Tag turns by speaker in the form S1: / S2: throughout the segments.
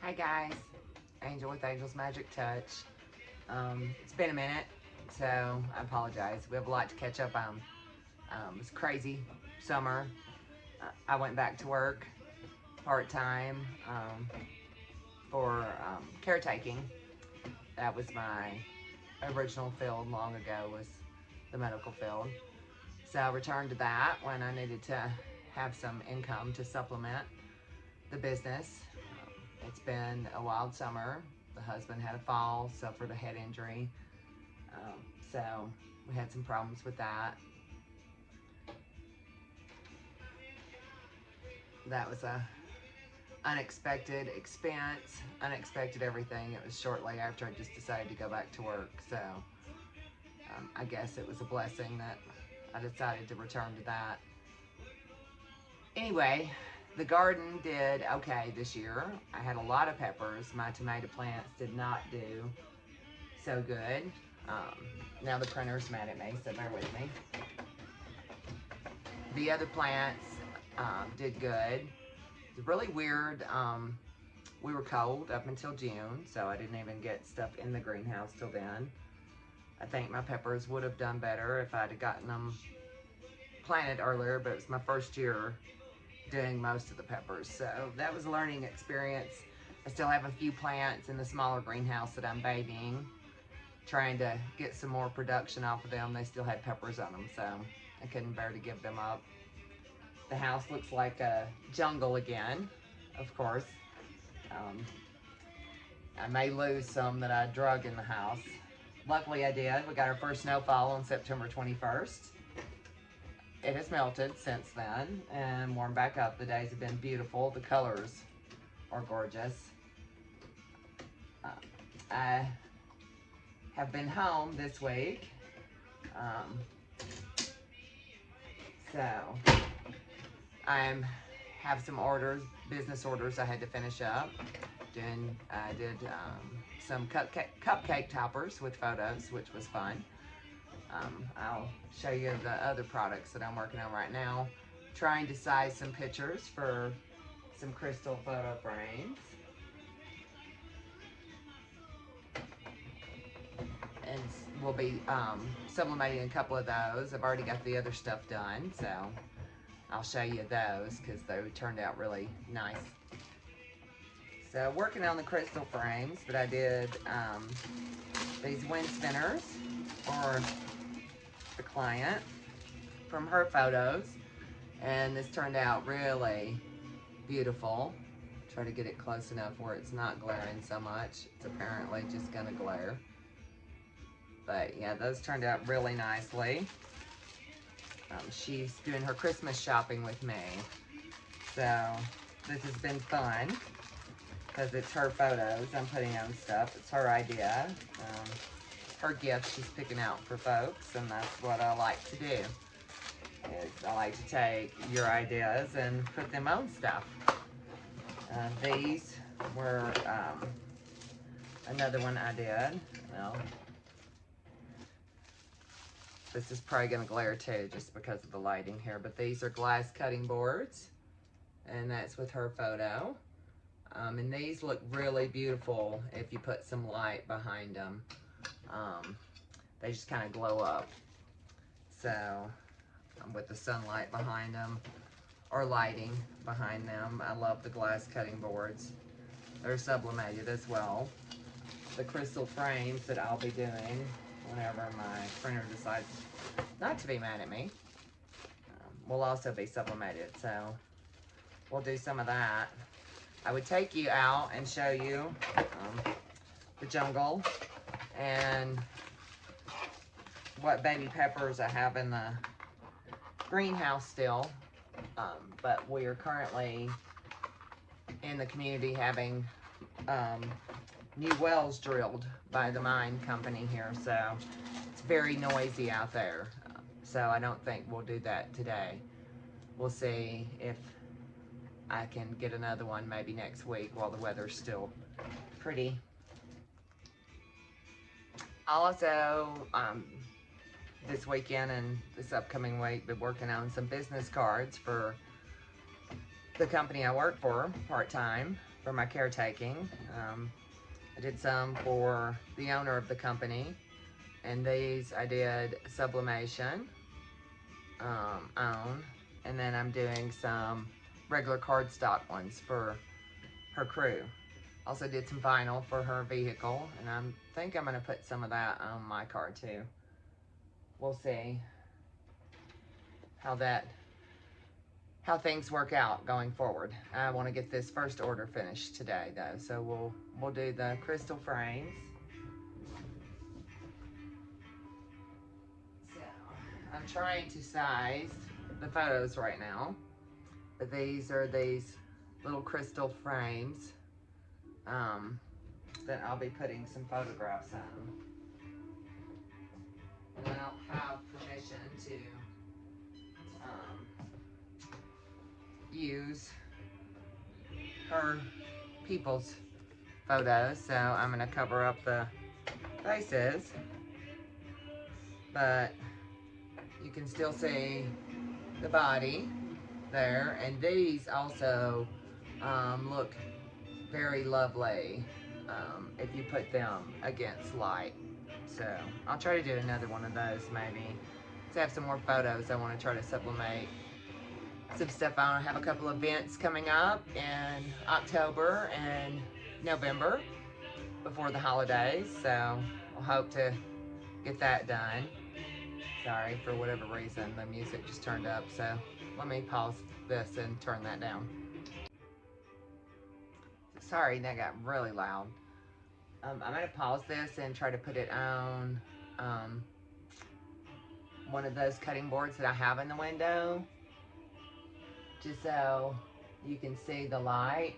S1: Hi guys, Angel with Angel's Magic Touch. It's been a minute, so I apologize. We have a lot to catch up on. It's crazy summer. I went back to work part-time for caretaking. That was my original field long ago, was the medical field. So I returned to that when I needed to have some income to supplement the business. It's been a wild summer. The husband had a fall, suffered a head injury. So we had some problems with that. That was a unexpected expense, unexpected everything. It was shortly after I just decided to go back to work. So I guess it was a blessing that I decided to return to that. Anyway, the garden did okay this year. I had a lot of peppers. My tomato plants did not do so good. Now the printer's mad at me, so bear with me. The other plants did good. It's really weird. We were cold up until June, so I didn't even get stuff in the greenhouse till then. I think my peppers would have done better if I'd have gotten them planted earlier, but it was my first year doing most of the peppers, so that was a learning experience. I still have a few plants in the smaller greenhouse that I'm babying, trying to get some more production off of them. They still had peppers on them, so I couldn't bear to give them up. The house looks like a jungle again, of course. I may lose some that I drug in the house. Luckily I did. We got our first snowfall on September 21st. It has melted since then and warmed back up. The days have been beautiful. The colors are gorgeous. I have been home this week. So I have some orders, business orders I had to finish up. I did some cupcake toppers with photos, which was fun. I'll show you the other products that I'm working on right now. Trying to size some pictures for some crystal photo frames. And we'll be sublimating a couple of those. I've already got the other stuff done, so I'll show you those because they turned out really nice. So working on the crystal frames, but I did these wind spinners for the client from her photos, and this turned out really beautiful. Try to get it close enough where it's not glaring so much. It's apparently just gonna glare, but yeah, those turned out really nicely. She's doing her Christmas shopping with me, so this has been fun because it's her photos I'm putting on stuff. It's her idea. Her gift she's picking out for folks, and that's what I like to do. I like to take your ideas and put them on stuff. These were another one I did. Well, this is probably going to glare too just because of the lighting here, but these are glass cutting boards, and that's with her photo. And these look really beautiful if you put some light behind them. They just kind of glow up. So with the sunlight behind them or lighting behind them, I love the glass cutting boards. They're sublimated as well. The crystal frames that I'll be doing whenever my printer decides not to be mad at me will also be sublimated. So we'll do some of that. I would take you out and show you the jungle and what baby peppers I have in the greenhouse still, but we are currently in the community having new wells drilled by the mine company here, so it's very noisy out there. So I don't think we'll do that today. We'll see if I can get another one maybe next week while the weather's still pretty. I'll also this weekend and this upcoming week be working on some business cards for the company I work for part-time. for my caretaking. I did some for the owner of the company, and these I did sublimation on, and then I'm doing some regular cardstock ones for her crew. Also did some vinyl for her vehicle, and I think I'm gonna put some of that on my car too. We'll see how things work out going forward. I want to get this first order finished today though, so we'll do the crystal frames. So I'm trying to size the photos right now, but these are these little crystal frames that I'll be putting some photographs on. And I don't have permission to use her people's photos, so I'm gonna cover up the faces, but you can still see the body there, and these also look very lovely if you put them against light. So I'll try to do another one of those maybe to have some more photos. I want to try to sublimate some stuff. I have a couple events coming up in October and November before the holidays, so I'll hope to get that done. Sorry, for whatever reason the music just turned up, so let me pause this and turn that down. Sorry, that got really loud. I'm gonna pause this and try to put it on one of those cutting boards that I have in the window, just so you can see the light.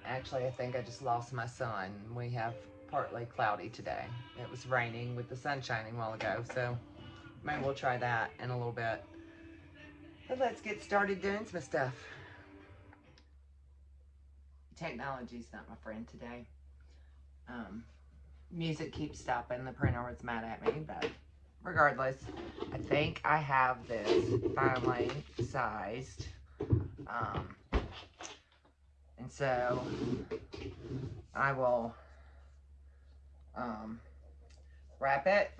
S1: Actually, I think I just lost my sun. We have partly cloudy today. It was raining with the sun shining a while ago, so maybe we'll try that in a little bit. But let's get started doing some stuff. Technology's not my friend today. Music keeps stopping. The printer was mad at me, but regardless, I think I have this finally sized. And so I will wrap it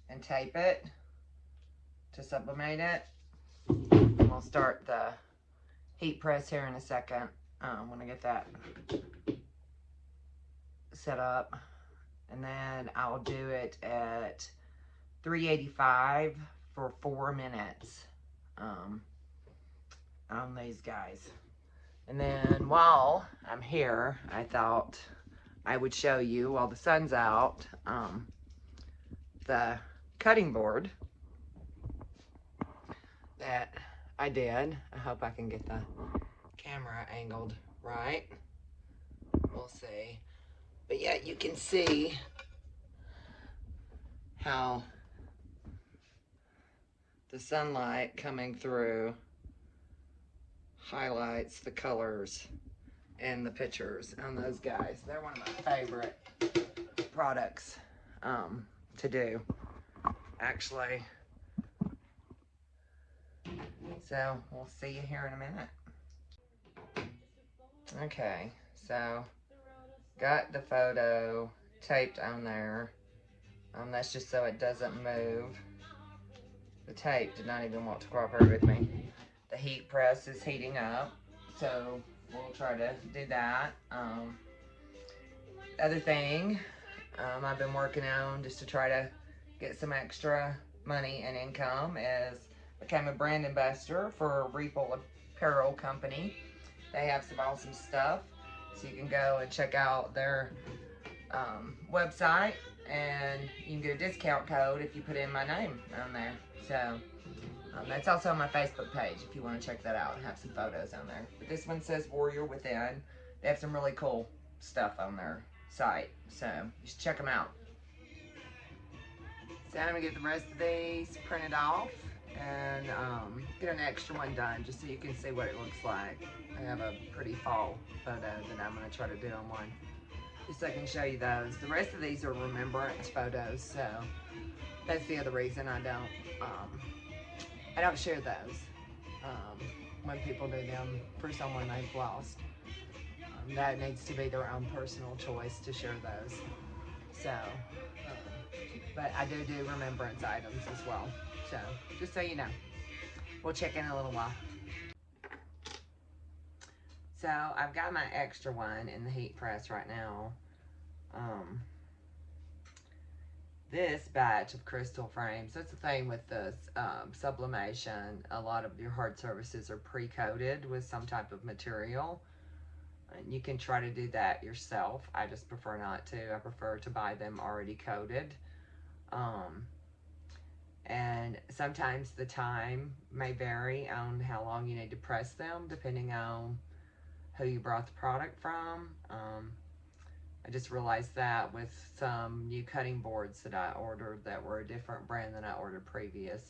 S1: and tape it to sublimate it. And we'll start the heat press here in a second when I get that set up, and then I'll do it at 385 for 4 minutes on these guys. And then while I'm here, I thought I would show you, while the sun's out, the cutting board that I did. I hope I can get the camera angled right. We'll see. But yeah, you can see how the sunlight coming through highlights the colors in the pictures on those guys. They're one of my favorite products to do, actually. So we'll see you here in a minute. Okay, so got the photo taped on there. That's just so it doesn't move. The tape did not even want to cooperate with me. The heat press is heating up, so we'll try to do that. Other thing I've been working on just to try to get some extra money and income is became a brand ambassador for Refill Apparel Company. They have some awesome stuff. So you can go and check out their website, and you can get a discount code if you put in my name on there. So that's also on my Facebook page if you want to check that out and have some photos on there. But this one says Warrior Within. They have some really cool stuff on their site, so you should check them out. So I'm going to get the rest of these printed off and get an extra one done just so you can see what it looks like. I have a pretty fall photo that I'm going to try to do on one, just so I can show you those. The rest of these are remembrance photos, so that's the other reason I don't share those when people do them for someone they've lost. That needs to be their own personal choice to share those. So, but I do remembrance items as well. So, just so you know. We'll check in a little while. So, I've got my extra one in the heat press right now. This batch of crystal frames, that's the thing with the sublimation. A lot of your hard surfaces are pre-coated with some type of material. And you can try to do that yourself. I just prefer not to. I prefer to buy them already coated. And sometimes the time may vary on how long you need to press them, depending on who you brought the product from. I just realized that with some new cutting boards that I ordered that were a different brand than I ordered previous.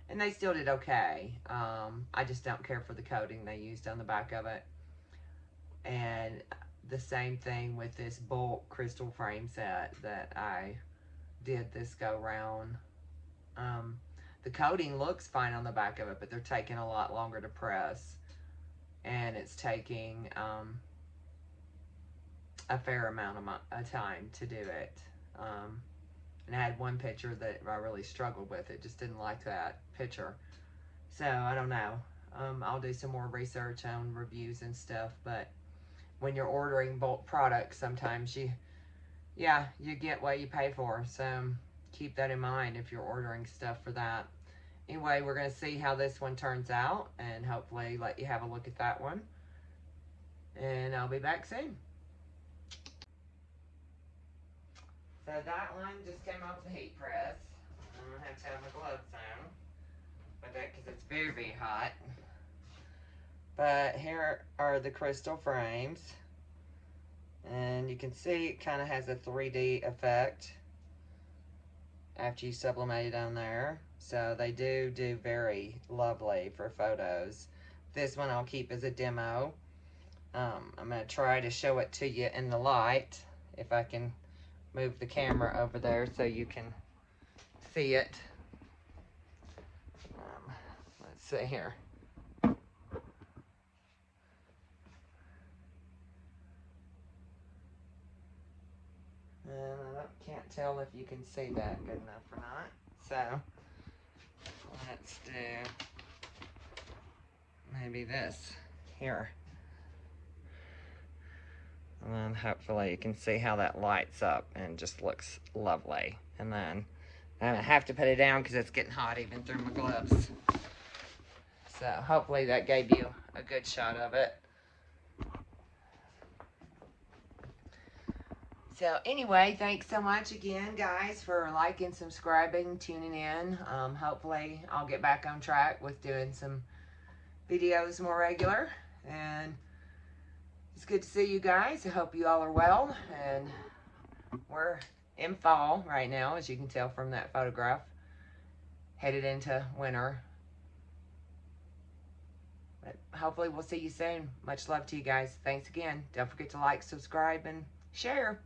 S1: And they still did okay. I just don't care for the coating they used on the back of it. And the same thing with this bulk crystal frame set that I did this go round. The coating looks fine on the back of it, but they're taking a lot longer to press. And it's taking a fair amount of time to do it. And I had one picture that I really struggled with. It just didn't like that picture. So, I don't know. I'll do some more research on reviews and stuff, but when you're ordering bulk products, sometimes you get what you pay for. So, keep that in mind if you're ordering stuff for that. Anyway, we're going to see how this one turns out and hopefully let you have a look at that one. And I'll be back soon. So that one just came off the heat press. I'm going to have to have my gloves on with it because it's very, very hot. But here are the crystal frames. And you can see it kind of has a 3D effect after you sublimate it on there. So they do very lovely for photos. This one I'll keep as a demo. I'm going to try to show it to you in the light. If I can move the camera over there so you can see it. Let's see here. And I can't tell if you can see that good enough or not. So, let's do maybe this here. And then hopefully you can see how that lights up and just looks lovely. And then I have to put it down because it's getting hot even through my gloves. So hopefully that gave you a good shot of it. So anyway, thanks so much again, guys, for liking, subscribing, tuning in. Hopefully I'll get back on track with doing some videos more regular. And it's good to see you guys. I hope you all are well. And we're in fall right now, as you can tell from that photograph. Headed into winter. But hopefully we'll see you soon. Much love to you guys. Thanks again. Don't forget to like, subscribe, and share.